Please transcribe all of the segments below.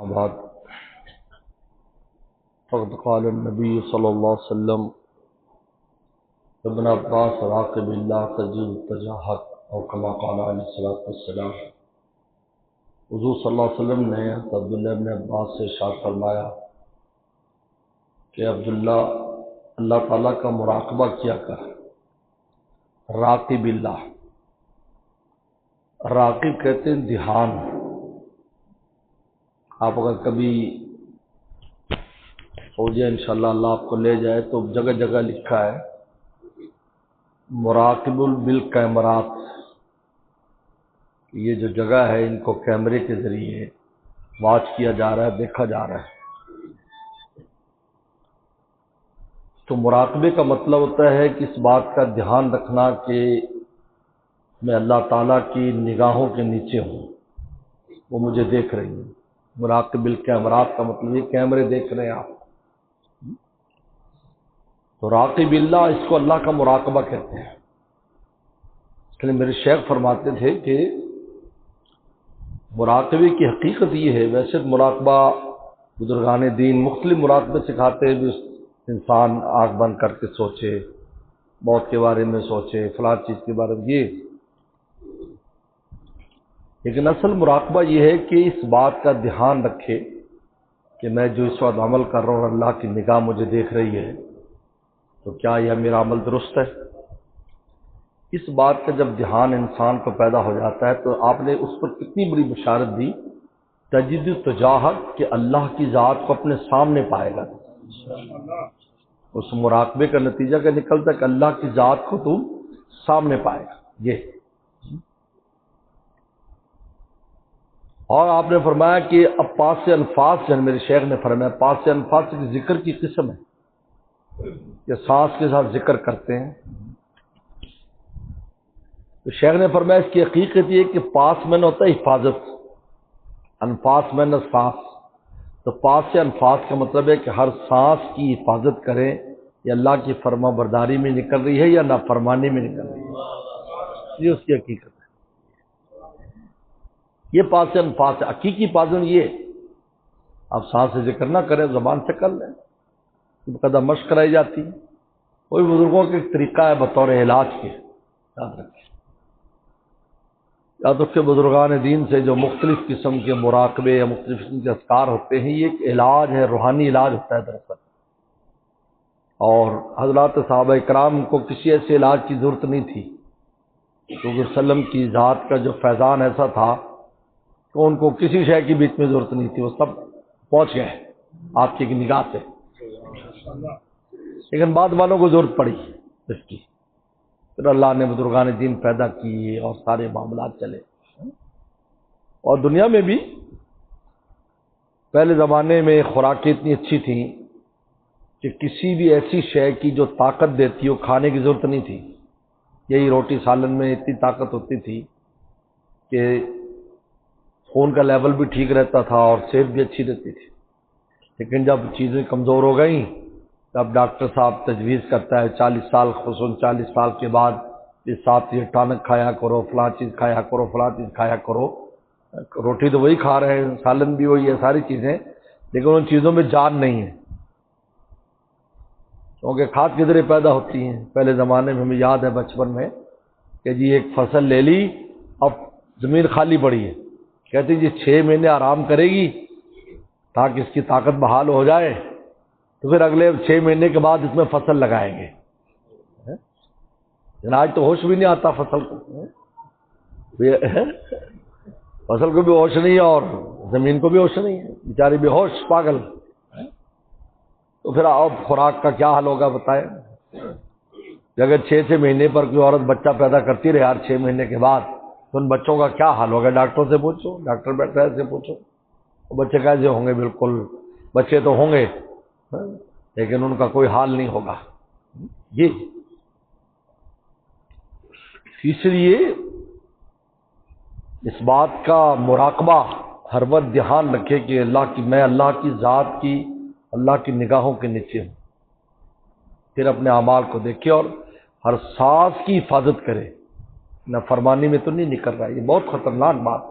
بعد فقد قال النبی صلی اللہ علیہ وسلم ابن عباس راقب اللہ تجید التجاہت اور کما قال علیہ الصلوۃ والسلام۔ حضور صلی اللہ علیہ وسلم نے عبداللہ ابن عباس سے ارشاد فرمایا کہ عبداللہ اللہ تعالیٰ کا مراقبہ کیا کر، راقب اللہ۔ راقب کہتے ہیں دھیان۔ آپ اگر کبھی ہو جائے انشاءاللہ اللہ آپ کو لے جائے تو جگہ جگہ لکھا ہے مراقب بالکیمرات، یہ جو جگہ ہے ان کو کیمرے کے ذریعے واچ کیا جا رہا ہے، دیکھا جا رہا ہے۔ تو مراقبے کا مطلب ہوتا ہے کہ اس بات کا دھیان رکھنا کہ میں اللہ تعالیٰ کی نگاہوں کے نیچے ہوں، وہ مجھے دیکھ رہی ہیں۔ مراقب بالکیمرات کا مطلب یہ کیمرے دیکھ رہے ہیں آپ۔ تو راقب اللہ، اس کو اللہ کا مراقبہ کہتے ہیں۔ اس لیے میرے شیخ فرماتے تھے کہ مراقبے کی حقیقت یہ ہے، ویسے مراقبہ بزرگان دین مختلف مراقبے سکھاتے ہیں، بھی انسان آنکھ بند کر کے سوچے، موت کے بارے میں سوچے، فلاں چیز کے بارے میں، یہ لیکن اصل مراقبہ یہ ہے کہ اس بات کا دھیان رکھے کہ میں جو اس وقت عمل کر رہا ہوں اللہ کی نگاہ مجھے دیکھ رہی ہے، تو کیا یہ میرا عمل درست ہے؟ اس بات کا جب دھیان انسان کو پیدا ہو جاتا ہے تو آپ نے اس پر کتنی بڑی بشارت دی، تجد التجاہت، کہ اللہ کی ذات کو اپنے سامنے پائے گا۔ اس مراقبے کا نتیجہ کیا نکلتا ہے کہ اللہ کی ذات کو تم سامنے پائے گا۔ یہ اور آپ نے فرمایا کہ اب پاس سے الفاظ جو میرے شیخ نے فرمایا، پاس سے الفاظ کی ذکر کی قسم ہے کہ سانس کے ساتھ ذکر کرتے ہیں۔ تو شیخ نے فرمایا اس کی حقیقت یہ کہ پاس میں نہ ہوتا ہے حفاظت، انفاس میں نہ سانس۔ تو پاس سے الفاظ کا مطلب ہے کہ ہر سانس کی حفاظت کریں، یا اللہ کی فرما برداری میں نکل رہی ہے یا نافرمانی میں نکل رہی ہے، یہ اس کی حقیقت ہے۔ یہ پاس سے انفاس ہے۔ حقیقی پاسن یہ آپ سانس سے ذکر نہ کریں، زبان سے کر لیں، قدم مشق کرائی جاتی ہے، کوئی بزرگوں کا ایک طریقہ ہے بطور علاج کے، یاد رکھیں۔ یاد رکھیں بزرگان دین سے جو مختلف قسم کے مراقبے یا مختلف قسم کے اذکار ہوتے ہیں، یہ ایک علاج ہے، روحانی علاج ہوتا ہے دراصل۔ اور حضرات صحابہ کرام کو کسی ایسے علاج کی ضرورت نہیں تھی، کیونکہ وسلم کی ذات کا جو فیضان ایسا تھا کہ ان کو کسی شے کی بیچ میں ضرورت نہیں تھی، وہ سب پہنچ گئے آپ کی نگاہ سے۔ لیکن بعد والوں کو ضرورت پڑی اس کی، پھر اللہ نے بزرگان دین پیدا کیے اور سارے معاملات چلے۔ اور دنیا میں بھی پہلے زمانے میں خوراکیں اتنی اچھی تھیں کہ کسی بھی ایسی شے کی جو طاقت دیتی ہو کھانے کی ضرورت نہیں تھی۔ یہی روٹی سالن میں اتنی طاقت ہوتی تھی کہ خون کا لیول بھی ٹھیک رہتا تھا اور صحت بھی اچھی رہتی تھی۔ لیکن جب چیزیں کمزور ہو گئیں تب ڈاکٹر صاحب تجویز کرتا ہے 40 سال، خصوصاً 40 سال کے بعد اس ساتھ یہ ٹانک کھایا کرو، فلاں چیز کھایا کرو، فلاں چیز کھایا کرو۔ روٹی تو وہی کھا رہے ہیں، سالن بھی وہی ہے، ساری چیزیں، لیکن ان چیزوں میں جان نہیں ہے، کیونکہ کھاد کے ذریعے پیدا ہوتی ہیں۔ پہلے زمانے میں ہمیں یاد ہے بچپن میں کہ جی ایک فصل لے لی، اب زمین خالی پڑی ہے، کہتے جی 6 مہینے آرام کرے گی تاکہ اس کی طاقت بحال ہو جائے، تو پھر اگلے 6 مہینے کے بعد اس میں فصل لگائیں گے۔ آج تو ہوش بھی نہیں آتا فصل کو، فصل کو بھی ہوش نہیں ہے اور زمین کو بھی ہوش نہیں ہے، بیچاری بے ہوش پاگل۔ تو پھر اب خوراک کا کیا حل ہوگا بتائیں؟ اگر 6 مہینے پر کوئی عورت بچہ پیدا کرتی رہے ہر 6 مہینے کے بعد، تو ان بچوں کا کیا حال ہوگا؟ ڈاکٹروں سے پوچھو، ڈاکٹر بیٹھ رہے سے پوچھو، بچے کیسے ہوں گے؟ بالکل بچے تو ہوں گے لیکن ان کا کوئی حال نہیں ہوگا۔ یہ اس لیے اس بات کا مراقبہ ہر وقت دھیان رکھے کہ میں اللہ کی ذات کی، اللہ کی نگاہوں کے نیچے ہوں۔ پھر اپنے اعمال کو دیکھے اور ہر سانس کی حفاظت کرے، نہ فرمانی میں تو نہیں نکل رہا ہے۔ یہ بہت خطرناک بات ہے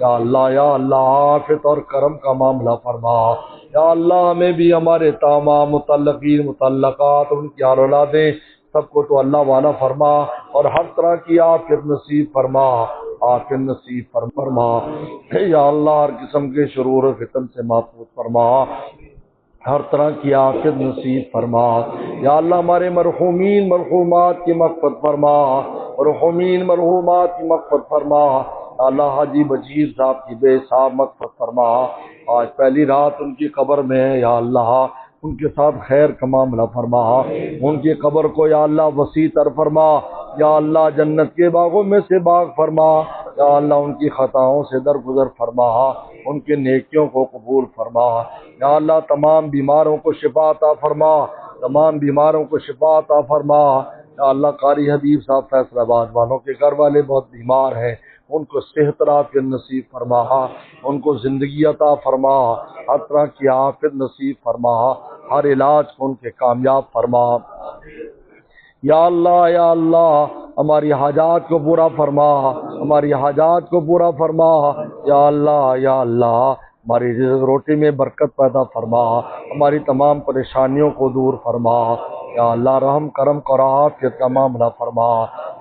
یا اللہ عافیت اور کرم کا معاملہ فرما، یا اللہ ہمیں بھی ہمارے تمام متعلقین متعلقات ان کی اولادیں سب کو تو اللہ والا فرما، اور ہر طرح کی عافیت نصیب فرما، عافیت نصیب فرما، یا اللہ ہر قسم کے شرور و فتن سے محفوظ فرما، ہر طرح کی عافیت نصیب فرما، یا اللہ ہمارے مرحومین مرحومات کی مغفرت فرما، مرحومین مرحومات کی مغفرت فرما، یا اللہ حاجی بشیر صاحب کی بے حساب مغفرت فرما، آج پہلی رات ان کی قبر میں ہے، یا اللہ ان کے ساتھ خیر کا معاملہ فرما، ان کی قبر کو یا اللہ وسیع تر فرما، یا اللہ جنت کے باغوں میں سے باغ فرما، یا اللہ ان کی خطاؤں سے درگزر فرما، ان کے نیکیوں کو قبول فرما، یا اللہ تمام بیماروں کو شفا عطا فرما، تمام بیماروں کو شفا عطا فرما، یا اللہ قاری حبیب صاحب فیصل آباد والوں کے گھر والے بہت بیمار ہیں، ان کو صحت عافیت نصیب فرما، ان کو زندگی عطا فرما، ہر طرح کی عافیت نصیب فرما، ہر علاج کو ان کے کامیاب فرما، یا اللہ ہماری حاجات کو پورا فرما، ہماری حاجات کو پورا فرما، یا اللہ ہماری رزق روٹی میں برکت پیدا فرما، ہماری تمام پریشانیوں کو دور فرما، یا اللہ رحم کرم اور عافیت کا معاملہ فرما،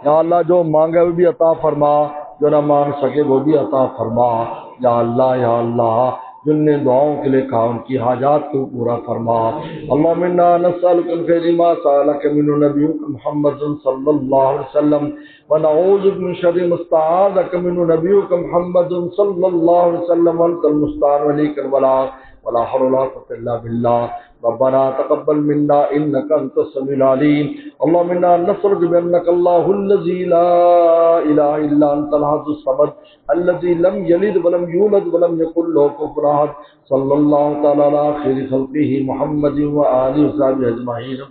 یا اللہ جو مانگے وہ بھی عطا فرما، جو نہ مانگ سکے وہ بھی عطا فرما، یا اللہ جن نے دعاؤں کے لیے کہا ان کی حاجات کو پورا فرما، اللہم انا نسألک من خیر ما سألک منہ نبیک محمد صلی اللہ علیہ وسلم ونعوذ بک من شر ما استعاذک منہ نبیک محمد صلی اللہ علیہ وسلم وانت المستعان وعلیک البلاغ ولا حول ولا قوة الا بالله ربنا تقبل منا انك انت السميع العليم اللهم انا نسألك بانك الله الذي لا اله الا انت الاحد الصمد الذي لم يلد ولم يولد ولم يكن له كفوا احد صلى الله تعالى على خير خلقه محمد وآله وصحبه اجمعين